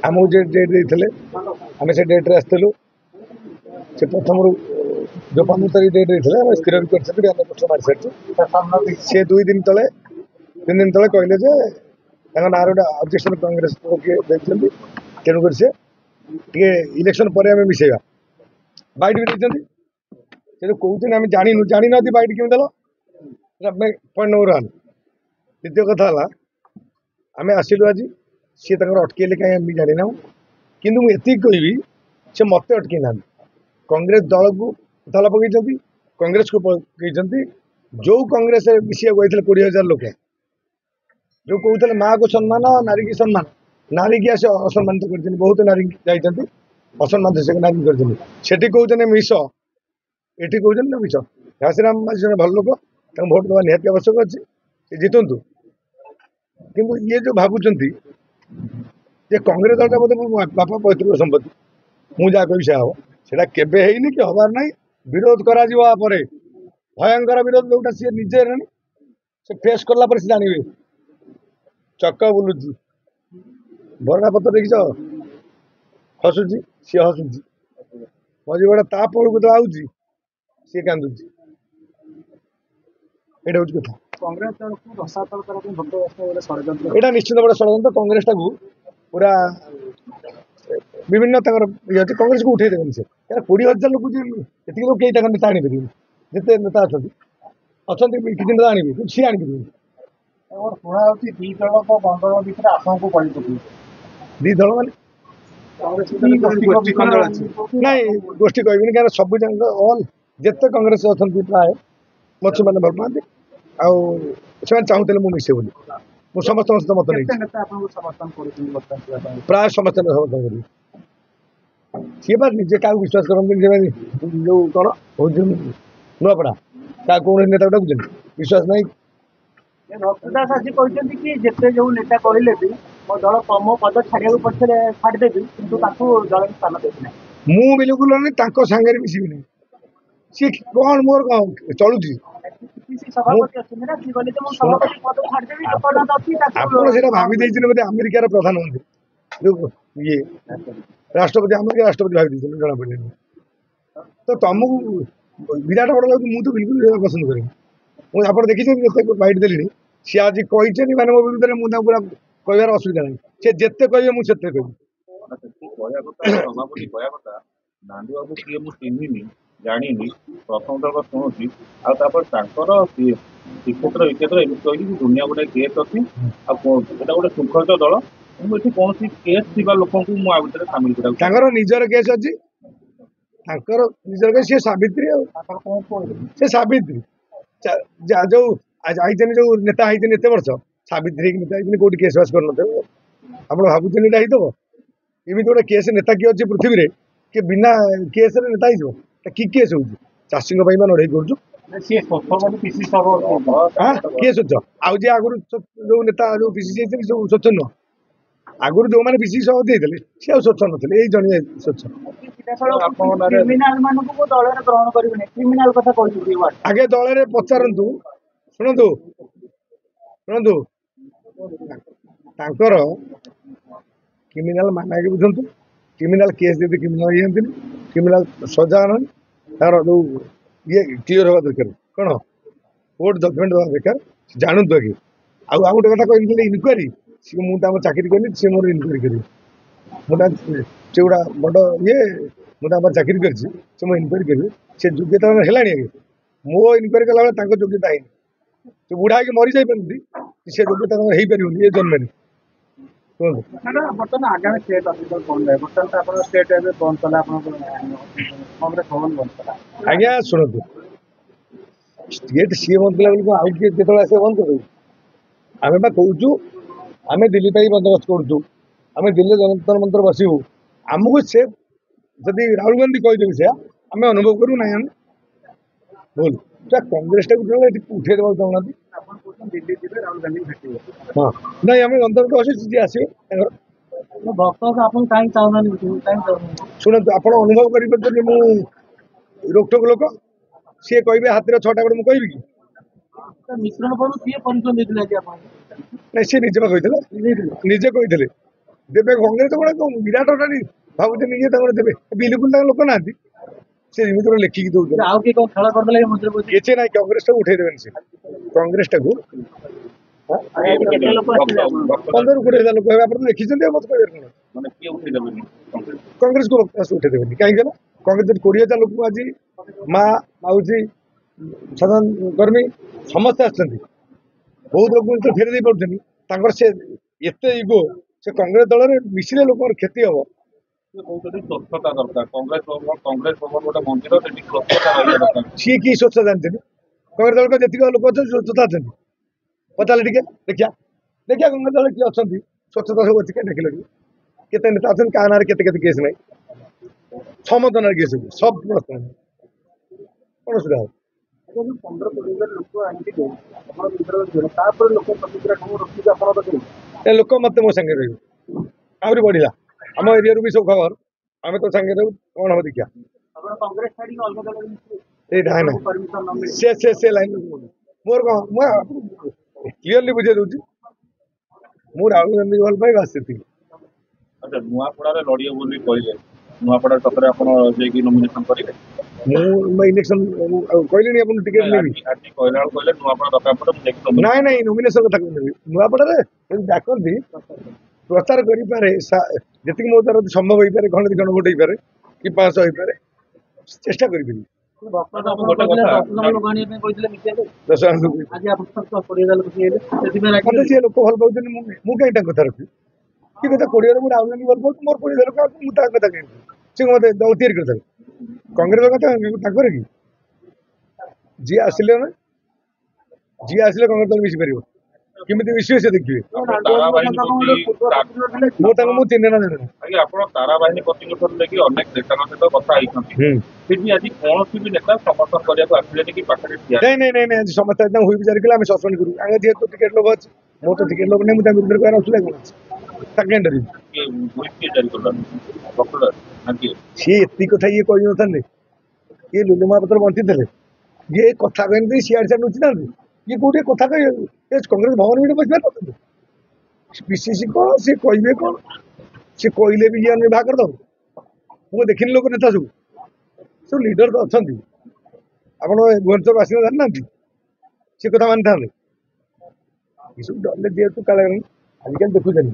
आमको जो डेट देते आम से डेट्रे आसलु से प्रथम जो 15 तारीख डेट देते आम स्थिर भी कर मारी सारी सी 2 दिन तले 3 दिन तले कहले ना गोटे ऑब्जेक्शन कांग्रेस तेणुक सी इलेक्शन पर मिसेगा बैठ भी देते कहते आम जानी बैठ क्यों देल पॉइंट नंबर 1 द्वितीय कथा आम आसिलु आज सी अटकैले कहीं जाना कि मुझे कहबी से मत अटकई ना कांग्रेस दल को दल पकई कांग्रेस को पकई जो कांग्रेस मिसा कहते 20,000 लोक जो कहते माँ को सम्मान नारी की सम्मान नारी की आसे असम्मानित कर बहुत नारी जाती असम्मानित से नारी कर कहते मिस ये कहते मिस घासीराम माझी भल लोक भोट देवा निहत आवश्यक अच्छे जितु किंतु ये जो भावुंट जे कांग्रेस दलटा बोधे बापा पैतृक संपत्ति मुझे कही से केवे कि हबार ना विरोध करा भयंकर विरोध जोटा सी निजे से फेस कला से जानवे चक बुलूची भरना पत्र देखिच हसुची सी हसुची मझे गोटे ता पड़क तो आऊँगी सी कांदुची ये हूँ कथा यहाँ निश्चित बड़े षड्यंत्र कांग्रेस टाक पूरा विभिन्न कांग्रेस को उठे देवें से 20,000 लोग ये लोग कई नेता आनी पारे जिते नेता अच्छा किसी नेता आने सी आनी दी दल मान ना गोष्ठी कहबी क्या सब ऑल जिते कांग्रेस अच्छा प्राय मत मैंने भल पाते से चाहूले मुझे मिसे बोली मुझे समस्त सहित मत नहीं प्राय समस्त समर्थन करी सी बात निजे क्या विश्वास करते जो कौन हूँ नुआपड़ा क्या कौन नेता डाकुन विश्वास नहीं भक्तदास आज कहते कि जिते जो नेता कहले भी मो दल मो पद छाड़िया पछे छाड़देवी कि दल स्थान देना मु बिल्कुल नहीं सांगे मिसबी नहीं सी कौन मोर कौन चलुची भावी बोधे अमेरिकार प्रधानमंत्री जो ये राष्ट्रपति अमेरिका राष्ट्रपति भावी जना पड़े तो तुमको विराट बड़ लगे मुझे बिल्कुल पसंद करें मुझे आप देखिए बैठ देली सी आज कही मैंने मो विरुद्ध में मुझे पूरा कहार असुविधा नहीं सी जिते कहे मुझे कहबी नांदू बाबू किए मुझे चिन्हनी जानी प्रथम थर शुणुची श्रीक्षेत्र विक्षेत्र एम कही दुनिया गोटे केस अच्छी आटा गोटे शृंखलित दल मुझे कौन केस थी लोक भर सामिल कर निजर केस अच्छी निजर केस सी सावित्री से सावित्री जो आई जो नेता होते एत वर्ष सावित्री नेता कौट केस बास कर आप भावुन यहाँ होमती गोटे केस नेता किए अच्छे पृथ्वी में कि बिना केस नेता हो कि केस हो चाषी लड़ाई करुँ किए स्वच्छ आउ जे आगुरी जो नेता जो पीसीसी सब स्वच्छ नुह आगुरी जो मैंने पीसीसी सभापति होते सी आ स्वच्छ नी ये जन स्वच्छ आगे दल में पचारतु शुणु शुणु क्रिमिनाल माना के बुझु क्रिमिनाल केस देते क्रिमिनाल ये क्रिमिनाल सजा तार जो ये क्लीयर हवा दरकार कौन कोर्ट जजमेंट हवा दरकार जानतु आगे आउ गोटे कथा कही इनक्वारी सी मुझे चाकरी कली सी मोर इनक्वारी करी मुझे से गुड़ा बड़ ये मुझे चाकरी कर इनक्वारी करी से योग्यता है मो इनक्वारी कला योग्यता है तो बुढ़ा के मरी जाती से योग्यता हो पार ये जन्म बर्तमान आगामी स्टेट अफिसर कौन है बर्तमान स्टेट बंद कला कांग्रेस भवन बंद कला आज्ञा शुणु स्टेट सी बंद कला बेलू आउ किए जो आसे बंद कर आम कहूँ आम दिल्ली बंदोबस्त करूँ आम दिल्ली जंतर मंतर बसबू आमको से जदि राहुल गांधी कहीदेवी से आम अनुभव करूँ ना भूल कांग्रेस टाइम उठे देवा चाहूना हाँ नहीं आम जंतर अच्छे आस शुणु आप अनुभव कर रोकठोक लोक सी कहे हाथ में 6टा गोटे मुझे कहि मिश्रण नहीं सी निजे कही निजे कही ଦେବେ କଂଗ୍ରେସ ଗୋଟେ ବିରାଟ ଭାବୁଛନ୍ତି ଇଏ ତାଙ୍କର ଦେବେ ବିଲକୁଲ ତାଙ୍କ ଲୋକ ନାହାନ୍ତି ସେ ଏମିତି ଗୋଟେ ଲେଖିକି ଦଉଛନ୍ତି ଆଉ କିଏ କଣ ଖେଳ କରିଦେଲେ କି ମଝିରେ କହୁଛି କିଛି ନାହିଁ କଂଗ୍ରେସଟାକୁ ଉଠେଇ ଦେବେନି ସେ କଂଗ୍ରେସଟାକୁ କେତେ ଲୋକ ଆସିଥିଲେ ଆପଣ? 15-20 ହଜାର ଲୋକ ହେବେ ଆପଣ ତ ଦେଖିଛନ୍ତି ଆଉ ମତେ କହିବେ କଣ ମାନେ କିଏ ଉଠେଇଦେବେନି କଂଗ୍ରେସକୁ ଉଠେଇ ଦେବେନି କାହିଁକି ନା କଂଗ୍ରେସ 20,000 ଲୋକଙ୍କୁ ଆଜି ମା ମାଉସୀ ସାଧାରଣ କର୍ମୀ ସମସ୍ତେ ଆସିଛନ୍ତି ବହୁତ ଲୋକଙ୍କୁ ତ ଫେରି ଦେଇ ପାରୁଛନ୍ତି ତାଙ୍କର ସେ ଏତେ ଇଗୋ ସେ କଂଗ୍ରେସ ଦଳରେ ମିଶିଲେ ଲୋକଙ୍କର କ୍ଷତି ହବ ସେ କହୁଛନ୍ତି ସ୍ୱଚ୍ଛତା ଦରକାର କଂଗ୍ରେସ ଭବନ ଗୋଟେ ମନ୍ଦିର ସେଠି ସ୍ୱଚ୍ଛତା ରହିବା ଦରକାର ସିଏ କି ସ୍ୱଚ୍ଛତା ଜାଣିଛନ୍ତି କଂଗ୍ରେସ ଦଳ ଯେତିକି ଲୋକ ଅଛନ୍ତି ସ୍ୱଚ୍ଛତା ଅଛନ୍ତି ପଚାରିଲେ ଟିକେ ଦେଖିବା କଂଗ୍ରେସ ଦଳ କିଏ ଅଛନ୍ତି ସ୍ୱଚ୍ଛତା ସବୁ ଅଛି କାହିଁ ଦେଖିଲେ ଟିକେ କେତେ ନେତା ଅଛନ୍ତି କାହା ନାଁରେ କେତେ କେତେ କେସ୍ ନାହିଁ ସମସ୍ତ ନାଁରେ କେସ୍ ଅଛି ସବୁ ପ୍ରଶ୍ନ କଣ ଅସୁବିଧା ହବ 15-20 ଲୋକ ଆସିଥିଲେ ଆପଣ ଭିତରେ ତାପରେ ଲୋକ ପ୍ରତିକ୍ରିୟା କଣ ରଖିକି ଆପଣ ରଖିବେ ଏ ଲୋକ ମତେ ମୋ ସାଙ୍ଗେ ରହିବେ ଆହୁରି ବଢିଲା ଆମ ଏରିଆରୁ ବି ସବୁ ଖବର ଆମେ ତ ସାଙ୍ଗେ ରହିବୁ କଣ ହବ ଦେଖିବା ଆପଣ କଂଗ୍ରେସ ଛାଡିକି ଅଲଗା ଦଳରେ ମିଶିବେ ଏଇ ନାଇଁ ନାଇଁ ପରମିଶନ ନ ମିଳେ ସେ ଲାଇନ ମୋର କଣ ମୁଁ କ୍ଲିୟରଲି ବୁଝେଇ ଦଉଛି ମୁଁ ରାହୁଲ ଗାନ୍ଧୀ ଭଲ ପାଇ ବାସ୍ ସେତିକି ଆଚ୍ଛା ନୂଆପଡାରେ ଲଢିବେ ବୋଲି କହିଲେ ନୂଆପଡା ସତରେ ଆପଣ ଯାଇକି ନମିନେସନ କରିବେ ମୁଁ ଇଲେକ୍ସନ କହିଲିଣି ଆପଣ ଟିକେଟ ନେବି ଆଜି କହିଲା ବେଳକୁ କହିଲେ ନୂଆପଡା ଦରକାର ପରେ ମୁଁ ଯାଇକି ନାଇଁ ନାଇଁ ନମିନେସନ କଥା କହିବି ନୂଆପଡାରେ ଯଦି ଡାକନ୍ତି ପ୍ରଚାର କରିପାରେ ଯେତିକି ମୋ ଦ୍ୱାରା ସମ୍ଭବ ହେଇପାରେ ଖଣ୍ଡେ 2 ଖଣ୍ଡ ଭୋଟ ହେଇପାରେ କି 500 ହେଇପାରେ ଚେଷ୍ଟା କରିପାରିବି ମତେ ଯିଏ ଲୋକ ଭଲ ପାଉଛନ୍ତି ମୁଁ କାହିଁ ତାଙ୍କ କଥା ରଖିବି କି କଥା 20 ମୁଁ ରାହୁଲ ଗାନ୍ଧୀ ଭଲ ପାଉଛି ମୋର 20 ଲୋକ ମୁଁ ତାଙ୍କ କଥା କାହିଁ ସେ ମତେ ଦଳ ତିଆରି କରିଥାନ୍ତି କଂଗ୍ରେସ କଥା ତାଙ୍କର କି ଯିଏ ଆସିଲେ କଂଗ୍ରେସ ଦଳ ମିଶିପାରିବ କେମିତି ମିଶିବେ ସେ ଦେଖିବେ ମୁଁ ତାଙ୍କୁ ମୁଁ ଚିହ୍ନେ ନା ଜାଣେ ଆଜ୍ଞା ଆପଣ ତାରା ବାହିନୀ ପ୍ରତିନିଧିତ୍ୱ ନେଇକି ଅନେକ ନେତାଙ୍କ ସହିତ କଥା ହେଇଛନ୍ତି ସେଠି ଆଜି କୌଣସି ବି ନେତା ସମର୍ଥନ କରିବାକୁ ଆସିଲେନି କି ପାଖରେ ଠିଆ ନାଇଁ ଆଜି ସମସ୍ତେ ହୁଇ ବିଚାର କଲେ ଆମେ ସସ୍ପେଣ୍ଡ କରିବୁ ଆମେ ଯେହେତୁ ଟିକେଟ ଲୋଭ ଅଛି ମୋ ତ ଟିକେଟ ଲୋଭ ନାହିଁ ମୁଁ ତାଙ୍କ ବିରୁଦ୍ଧରେ କହିବାର ଅସୁବିଧା କଣ ଅଛି ତାକୁ କାହିଁ ଡରିବି କିଏ ଜାରି କଲାନି ଡକ୍ଟର ସିଏ ଏତିକି କଥା ଇଏ କହିନଥାନ୍ତେ ଇଏ ଲୁଲୁ ମହାପାତ୍ର ବଞ୍ଚିଥିଲେ ଇଏ କଥା କହିନ୍ତି ସିଆଡେ ସିଆଡେ ଲୁଚିଥାନ୍ତି ଇଏ କୋଉଠି କଥା କହିବେ କଂଗ୍ରେସ ଭବନ ଭିତରେ ବସିପାରିନଥାନ୍ତେ ପିସିସି କଣ ସିଏ କହିବେ କଣ ସିଏ କହିଲେ ବି ଇଏ ଆମେ ବାହା କରିଦବ ମୁଁ ଦେଖିନି ଲୋକ ନେତା ସବୁ ଲିଡର ତ ଅଛନ୍ତି ଆପଣ ଭୁବନେଶ୍ୱର ଆସିଲେ ଜାଣିନାହାନ୍ତି ସେ କଥା ମାନିଥାନ୍ତେ ଏସବୁ ଡରିଲେ ଯେହେତୁ କାଳେ ଆଜିକାଲି ଦେଖୁଛନ୍ତି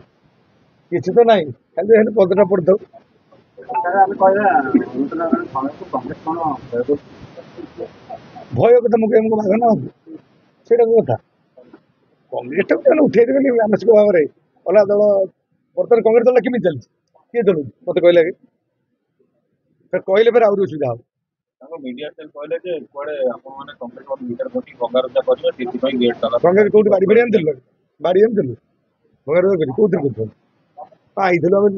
କିଛି ତ ନାହିଁ ଖାଲି ହେଲେ ପଦଟା ପଡିଥାଉ ଭୟ କଥା ମୁଁ କହିବି ବାଘ ନା ସେଇଟା ମୋ କଥା କଂଗ୍ରେସଟାକୁ ସେମାନେ ଉଠେଇଦେବେନି ମାନସିକ ଭାବରେ ଅଲଗା ଦଳ ବର୍ତ୍ତମାନ କଂଗ୍ରେସ ଦଳ କେମିତି ଚାଲିଛି କିଏ ଚଳୁଛି ମତେ କହିଲେ କହିଲେ ଫେରେ ଆହୁରି ଅସୁବିଧା ହବ ତାଙ୍କ ମିଡିଆ ସେଲ୍ କହିଲେ ଯେ କୁଆଡେ ଆପଣମାନେ କଂଗ୍ରେସ ଲିଡର ବସି ଭଙ୍ଗାରୁଜା କରିବେ ସେଥିପାଇଁ ଗେଟ୍ ତାଲା କଂଗ୍ରେସ କୋଉଠି ବାଡି ଆଣିଥିଲୁ ଭଙ୍ଗାରୁଜା କରି କୋଉଥିରେ କରୁଥିଲୁ ଆଇଥିଲୁ ଆମେ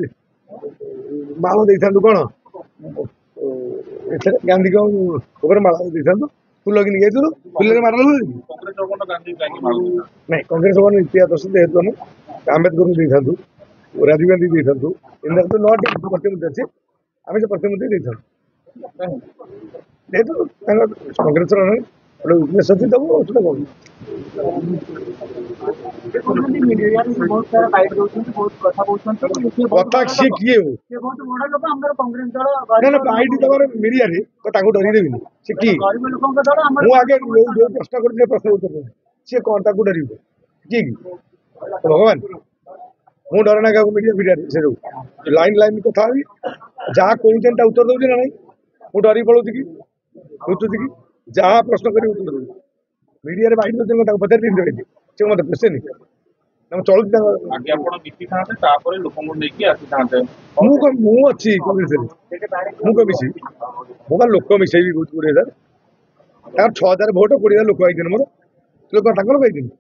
ମାଳ ଦେଇଥାନ୍ତୁ କଣ ଏଥିରେ ଗାନ୍ଧୀଙ୍କ ଉପରେ ମାଳ ଦେଇଥାନ୍ତୁ ଫୁଲ କିଣି ଯାଇଥିଲୁ ଫୁଲରେ ମାଡ଼ କଂଗ୍ରେସ ଗାନ୍ଧୀ କାହିଁକି ମାରୁଛନ୍ତି ନାଇଁ କଂଗ୍ରେସ ଭବନ ଇତିହାସ ଯେହେତୁ ଆମେ ଆମ୍ବେଦକରଙ୍କୁ ଦେଇଥାନ୍ତୁ ରାଜୀବ ଗାନ୍ଧୀ ଦେଇଥାନ୍ତୁ ଏମିତି 9ଟି ପ୍ରତିମୂର୍ତ୍ତି ଅଛି ଆମେ ସେ ପ୍ରତିମୂର୍ତ୍ତି ଦେଇଥାନ୍ତୁ ଯେହେତୁ ତାଙ୍କ କଂଗ୍ରେସର ଗୋଟେ ୱିକନେସ୍ ଅଛି ତାକୁ ଅସୁବିଧା କଣ କଥା ସିଏ କିଏ ବାଇଟ୍ ଦେବାର ମିଡିଆରେ ତାଙ୍କୁ ଡରିଦେବିନି ସେ କିଏ ମୁଁ ଆଗେ ଯୋଉ ପ୍ରଶ୍ନ କରୁଛି ପ୍ରଶ୍ନ ଉତ୍ତର ସିଏ କଣ ତାକୁ ଡରିବ କିଏ କି ଭଗବାନ ମୁଁ ଡରେ ନା କାହାକୁ ମିଡିଆରେ ସେ ଯୋଉ ଲାଇନ୍ କଥା ହେବି ଯାହା କହୁଛନ୍ତି ତା ଉତ୍ତର ଦଉଛି ନା ନାଇଁ ମୁଁ ଡରିକି ପଳଉଛି କି ଲୁଚୁଛି କି ଯାହା ପ୍ରଶ୍ନ କରି ଉତ୍ତର ଦଉଛି ମିଡିଆରେ ବାଇଟ୍ ଦଉଛନ୍ତି ତାକୁ ପଚାରି ଦେଇଛି ସେ ମତେ ପୋଷେନି ଚଳୁଛି ଆଗେ ଆପଣ ମିଶିଥାନ୍ତେ ତାପରେ ଲୋକଙ୍କୁ ନେଇକି ଆସିଥାନ୍ତେ ମୁଁ ଅଛି କଂଗ୍ରେସରେ ମୁଁ କଣ ମିଶିବି ମୁଁ ବା ଲୋକ ମିଶେଇବି 20,000 ତାଙ୍କର 6,000 ଭୋଟ 20,000 ଲୋକ ଆଇଛନ୍ତି ମୋର ଲୋକ ତାଙ୍କର ପାଇଛନ୍ତି